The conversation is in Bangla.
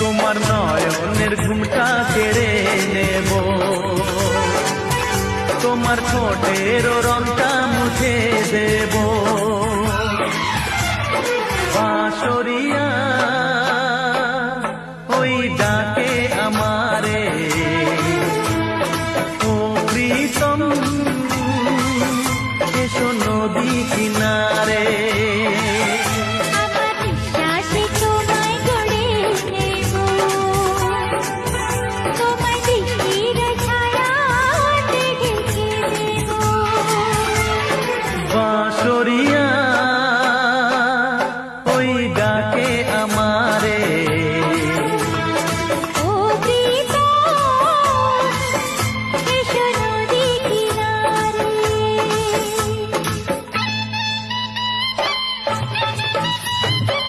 তোমার নয়নের ঘুমটা কেড়ে নেব, তোমার ঠোঁটের রংটা মুছে দেব। বাঁশরিয়া ওই ডাকে আমারে, ও প্রীতম এসো নদী কিনারে। বাঁশরিয়া ওই ডাকে